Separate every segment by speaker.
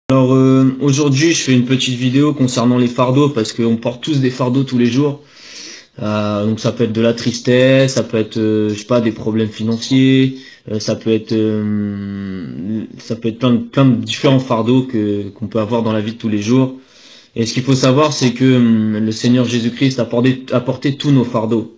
Speaker 1: Alors aujourd'hui je fais une petite vidéo concernant les fardeaux parce qu'on porte tous des fardeaux tous les jours. Donc ça peut être de la tristesse, ça peut être je sais pas, des problèmes financiers, ça peut être plein de différents fardeaux qu'on peut avoir dans la vie de tous les jours. Et ce qu'il faut savoir, c'est que le Seigneur Jésus-Christ a porté tous nos fardeaux.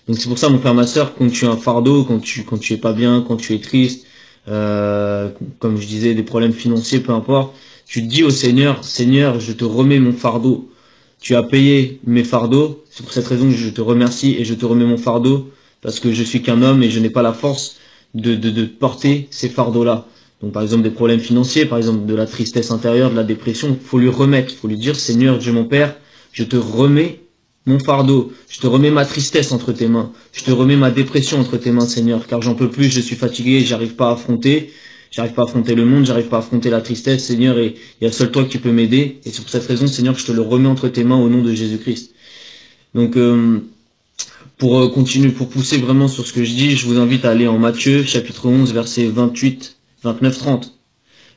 Speaker 1: Donc c'est pour ça, mon frère, ma sœur, quand tu as un fardeau, quand tu es pas bien, quand tu es triste, comme je disais, des problèmes financiers, peu importe, tu dis au Seigneur, Seigneur, je te remets mon fardeau. Tu as payé mes fardeaux, c'est pour cette raison que je te remercie et je te remets mon fardeau, parce que je suis qu'un homme et je n'ai pas la force de porter ces fardeaux-là. Donc par exemple des problèmes financiers, par exemple de la tristesse intérieure, de la dépression, faut lui remettre, faut lui dire, Seigneur Dieu mon Père, je te remets mon fardeau, je te remets ma tristesse entre tes mains, je te remets ma dépression entre tes mains, Seigneur, car j'en peux plus, je suis fatigué, j'arrive pas à affronter le monde, j'arrive pas à affronter la tristesse, Seigneur, et il y a seul toi qui peux m'aider, et c'est pour cette raison, Seigneur, que je te le remets entre tes mains au nom de Jésus-Christ. Donc, pour continuer, pour pousser vraiment sur ce que je dis, je vous invite à aller en Matthieu, chapitre 11, versets 28, 29, 30.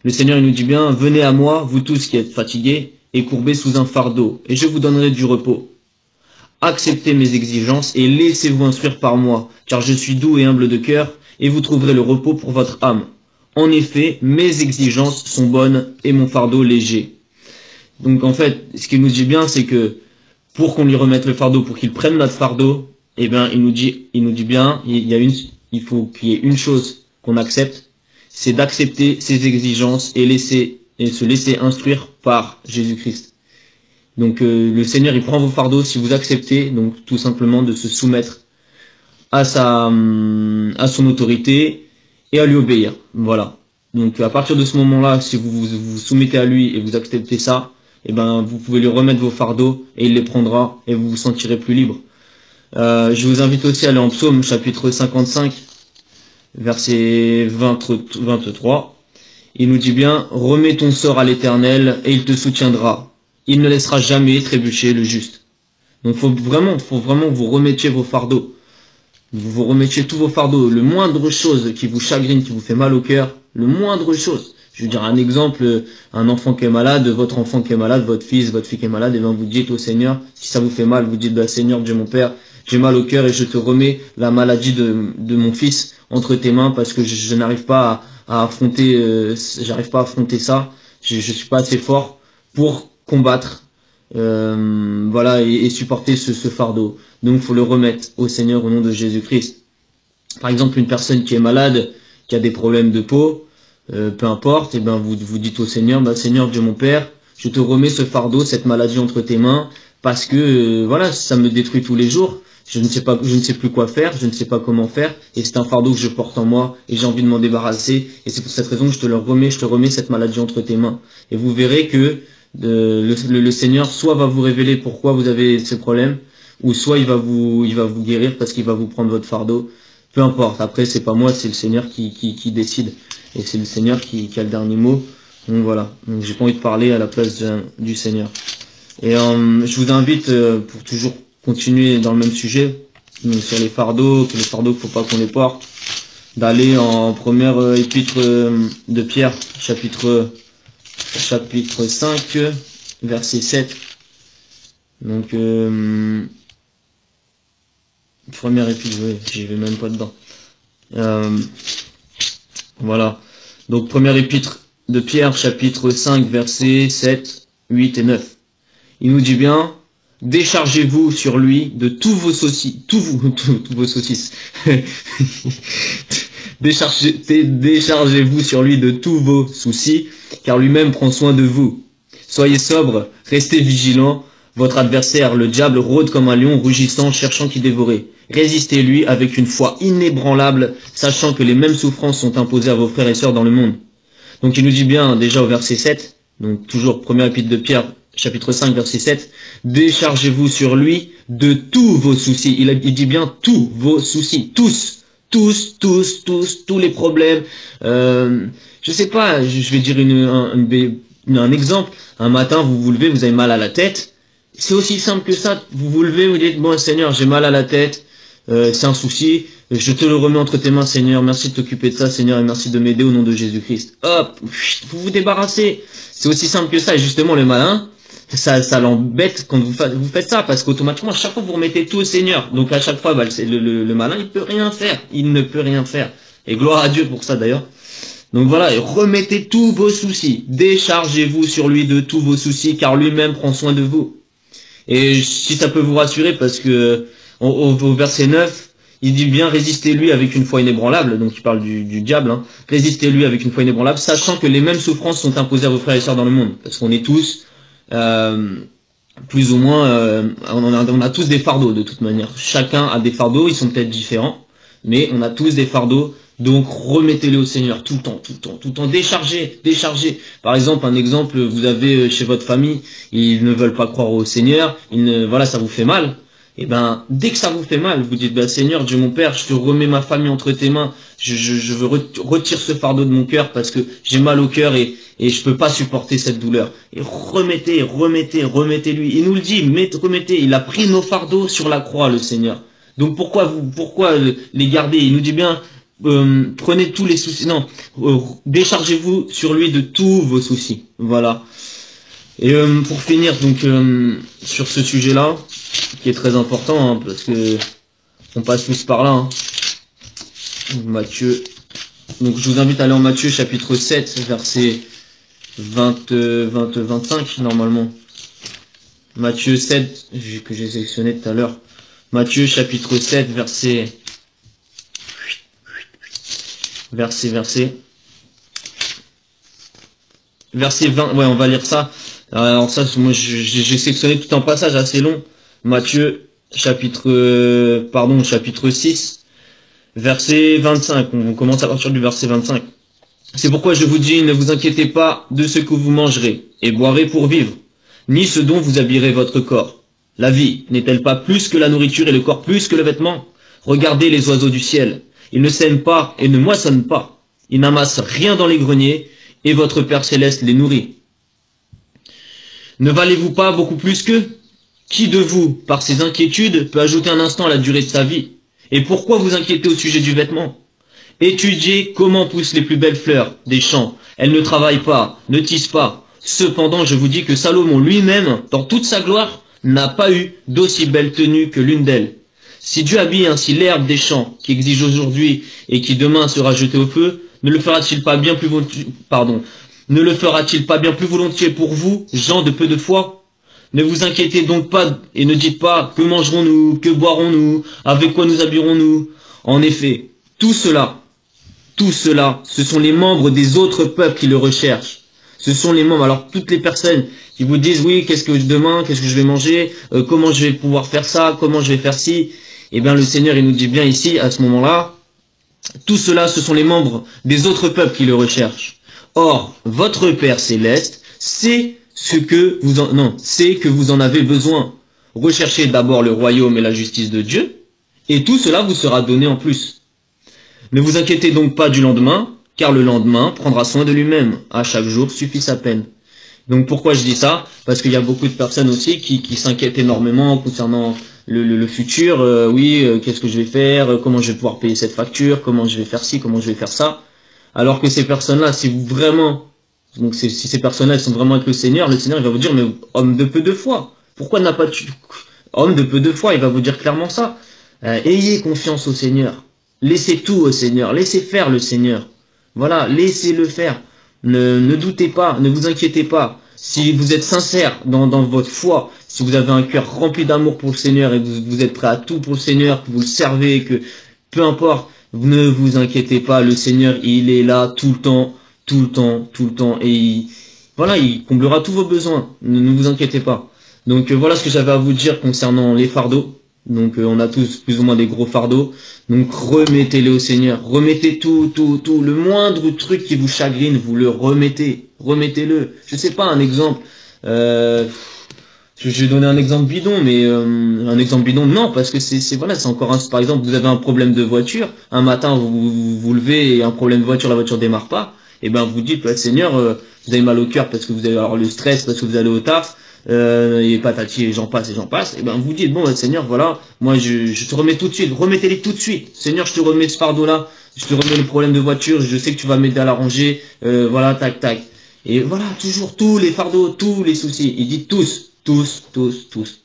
Speaker 1: Le Seigneur, il nous dit bien, venez à moi, vous tous qui êtes fatigués et courbés sous un fardeau, et je vous donnerai du repos. Acceptez mes exigences et laissez-vous instruire par moi, car je suis doux et humble de cœur, et vous trouverez le repos pour votre âme. En effet, mes exigences sont bonnes et mon fardeau léger. Donc en fait, ce qu'il nous dit bien, c'est que pour qu'on lui remette le fardeau, pour qu'il prenne notre fardeau, eh bien, il nous dit bien, il faut qu'il y ait une chose qu'on accepte, c'est d'accepter ses exigences et se laisser instruire par Jésus-Christ. Donc le Seigneur, il prend vos fardeaux si vous acceptez, donc tout simplement de se soumettre à son autorité et à lui obéir. Voilà. Donc à partir de ce moment-là, si vous soumettez à lui et vous acceptez ça, eh ben vous pouvez lui remettre vos fardeaux et il les prendra et vous vous sentirez plus libre. Je vous invite aussi à aller en Psaume chapitre 55, verset 23. Il nous dit bien, remets ton sort à l'Éternel et il te soutiendra. Il ne laissera jamais trébucher le juste. Donc faut vraiment que vous remettiez vos fardeaux. Vous remettiez tous vos fardeaux. Le moindre chose qui vous chagrine, qui vous fait mal au cœur, le moindre chose. Je veux dire un exemple, un enfant qui est malade, votre enfant qui est malade, votre fils, votre fille qui est malade, et bien vous dites au Seigneur, si ça vous fait mal, vous dites, bah, Seigneur Dieu mon Père, j'ai mal au cœur et je te remets la maladie de mon fils entre tes mains parce que je n'arrive pas à affronter, ça. Je suis pas assez fort pour combattre, voilà, et supporter ce fardeau. Donc, faut le remettre au Seigneur au nom de Jésus-Christ. Par exemple, une personne qui est malade, qui a des problèmes de peau, peu importe, et ben vous dites au Seigneur, bah, Seigneur Dieu mon Père, je te remets ce fardeau, cette maladie entre tes mains, parce que voilà, ça me détruit tous les jours. Je ne sais plus quoi faire, je ne sais pas comment faire, et c'est un fardeau que je porte en moi, et j'ai envie de m'en débarrasser, et c'est pour cette raison que je te remets cette maladie entre tes mains. Et vous verrez que le Seigneur soit va vous révéler pourquoi vous avez ce problème, ou soit il va vous guérir parce qu'il va vous prendre votre fardeau. Peu importe. Après, c'est pas moi, c'est le Seigneur qui décide, et c'est le Seigneur qui a le dernier mot. Donc voilà. Donc j'ai pas envie de parler à la place du Seigneur. Et je vous invite pour toujours continuer dans le même sujet, donc sur les fardeaux, faut pas qu'on les porte, d'aller en première épître de Pierre, chapitre 5, verset 7. Donc première épître, oui, j'y vais même pas dedans. Voilà. Donc première épître de Pierre, chapitre 5, versets 7, 8 et 9. Il nous dit bien, déchargez-vous sur lui de tous vos saucisses, déchargez-vous sur lui de tous vos soucis, car lui-même prend soin de vous. Soyez sobres, restez vigilants, votre adversaire, le diable, rôde comme un lion rugissant, cherchant qui dévorer. Résistez-lui avec une foi inébranlable, sachant que les mêmes souffrances sont imposées à vos frères et sœurs dans le monde. Donc il nous dit bien, déjà au verset 7, donc toujours première épître de Pierre, chapitre 5, verset 7, déchargez-vous sur lui de tous vos soucis. Il dit bien tous vos soucis, tous les problèmes. Je sais pas, je vais dire un exemple. Un matin, vous vous levez, vous avez mal à la tête. C'est aussi simple que ça. Vous vous levez, vous dites, bon Seigneur, j'ai mal à la tête. C'est un souci. Je te le remets entre tes mains, Seigneur. Merci de t'occuper de ça, Seigneur, et merci de m'aider au nom de Jésus-Christ. Hop, vous vous débarrassez. C'est aussi simple que ça. Et justement, le malin, ça l'embête quand vous faites ça, parce qu'automatiquement, à chaque fois, vous remettez tout au Seigneur. Donc à chaque fois, le malin, il peut rien faire. Il ne peut rien faire. Et gloire à Dieu pour ça, d'ailleurs. Donc voilà, et remettez tous vos soucis. Déchargez-vous sur lui de tous vos soucis, car lui-même prend soin de vous. Et si ça peut vous rassurer, parce que au verset 9, il dit bien résistez-lui avec une foi inébranlable, donc il parle du diable, hein. Résistez-lui avec une foi inébranlable, sachant que les mêmes souffrances sont imposées à vos frères et sœurs dans le monde, parce qu'on est tous, plus ou moins, on a tous des fardeaux de toute manière. Chacun a des fardeaux, ils sont peut-être différents, mais on a tous des fardeaux. Donc remettez-les au Seigneur tout le temps, déchargez. Par exemple, un exemple, vous avez chez votre famille, ils ne veulent pas croire au Seigneur, voilà, ça vous fait mal. Et ben, dès que ça vous fait mal, vous dites, bah, Seigneur, Dieu mon Père, je te remets ma famille entre tes mains, je veux retire ce fardeau de mon cœur parce que j'ai mal au cœur et je peux pas supporter cette douleur. Et remettez-lui. Il nous le dit, remettez, il a pris nos fardeaux sur la croix, le Seigneur. Donc pourquoi les garder? Il nous dit bien, prenez tous les soucis, non, déchargez-vous sur lui de tous vos soucis. Voilà. Et pour finir donc sur ce sujet-là, qui est très important, hein, parce que on passe tous par là. Hein. Matthieu. Donc je vous invite à aller en Matthieu chapitre 7, verset 25 normalement. Matthieu 7, que j'ai sélectionné tout à l'heure. Matthieu chapitre 7, verset 20, ouais, on va lire ça. Alors ça, moi j'ai sélectionné tout un passage assez long. Matthieu chapitre 6, verset 25. On commence à partir du verset 25. C'est pourquoi je vous dis, ne vous inquiétez pas de ce que vous mangerez et boirez pour vivre, ni ce dont vous habillerez votre corps. La vie n'est-elle pas plus que la nourriture et le corps plus que le vêtement? Regardez les oiseaux du ciel. Ils ne sèment pas et ne moissonnent pas. Ils n'amassent rien dans les greniers et votre Père céleste les nourrit. Ne valez-vous pas beaucoup plus qu'eux? Qui de vous, par ses inquiétudes, peut ajouter un instant à la durée de sa vie? Et pourquoi vous inquiétez au sujet du vêtement? Étudiez comment poussent les plus belles fleurs des champs. Elles ne travaillent pas, ne tissent pas. Cependant, je vous dis que Salomon lui-même, dans toute sa gloire, n'a pas eu d'aussi belle tenue que l'une d'elles. Si Dieu habille ainsi l'herbe des champs, qui exige aujourd'hui et qui demain sera jetée au feu, ne le fera-t-il pas bien plus volontiers pour vous, gens de peu de foi? Ne vous inquiétez donc pas et ne dites pas que mangerons-nous, que boirons-nous, avec quoi nous habillerons-nous. En effet, tout cela, ce sont les membres des autres peuples qui le recherchent. Ce sont les membres. Alors toutes les personnes qui vous disent oui, qu'est-ce que je vais manger, comment je vais pouvoir faire ça, comment je vais faire ci, eh bien le Seigneur il nous dit bien ici à ce moment-là, tout cela ce sont les membres des autres peuples qui le recherchent. Or votre Père céleste sait que vous en avez besoin. Recherchez d'abord le royaume et la justice de Dieu, et tout cela vous sera donné en plus. Ne vous inquiétez donc pas du lendemain, car le lendemain prendra soin de lui-même. À chaque jour suffit sa peine. Donc pourquoi je dis ça? Parce qu'il y a beaucoup de personnes aussi qui s'inquiètent énormément concernant le futur. Qu'est-ce que je vais faire? Comment je vais pouvoir payer cette facture? Comment je vais faire ci? Comment je vais faire ça? Alors que ces personnes-là, si ces personnes-là sont vraiment avec le Seigneur il va vous dire, mais homme de peu de foi, pourquoi n'a pas tu... Homme de peu de foi, il va vous dire clairement ça. Ayez confiance au Seigneur. Laissez tout au Seigneur. Laissez faire le Seigneur. Voilà, laissez-le faire. Ne doutez pas, ne vous inquiétez pas. Si vous êtes sincère dans votre foi, si vous avez un cœur rempli d'amour pour le Seigneur et que vous êtes prêt à tout pour le Seigneur, que vous le servez, que peu importe, ne vous inquiétez pas, le Seigneur, il est là tout le temps, et il comblera tous vos besoins. Ne vous inquiétez pas. Donc voilà ce que j'avais à vous dire concernant les fardeaux. Donc on a tous plus ou moins des gros fardeaux. Donc remettez-les au Seigneur. Remettez tout. Le moindre truc qui vous chagrine, vous le remettez. Remettez-le. Je sais pas, un exemple. Je vais donner un exemple bidon, mais un exemple bidon, non, parce que c'est encore un. Par exemple, vous avez un problème de voiture. Un matin, vous levez et un problème de voiture, la voiture démarre pas. Et ben vous dites, Seigneur, vous avez mal au cœur parce que vous avez alors le stress, parce que vous allez au taf. et patati, et j'en passe, et ben vous dites, bon, bah, Seigneur, voilà, moi je te remets tout de suite, remettez-les tout de suite. Seigneur, je te remets ce fardeau-là, je te remets le problème de voiture, je sais que tu vas m'aider à l'arranger, voilà, tac, tac. Et voilà, toujours tous les fardeaux, tous les soucis. Il dit tous, tous, tous, tous.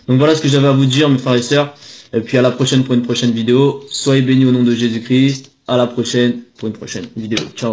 Speaker 1: Donc voilà ce que j'avais à vous dire, mes frères et sœurs. Et puis à la prochaine pour une prochaine vidéo. Soyez bénis au nom de Jésus-Christ. À la prochaine pour une prochaine vidéo. Ciao.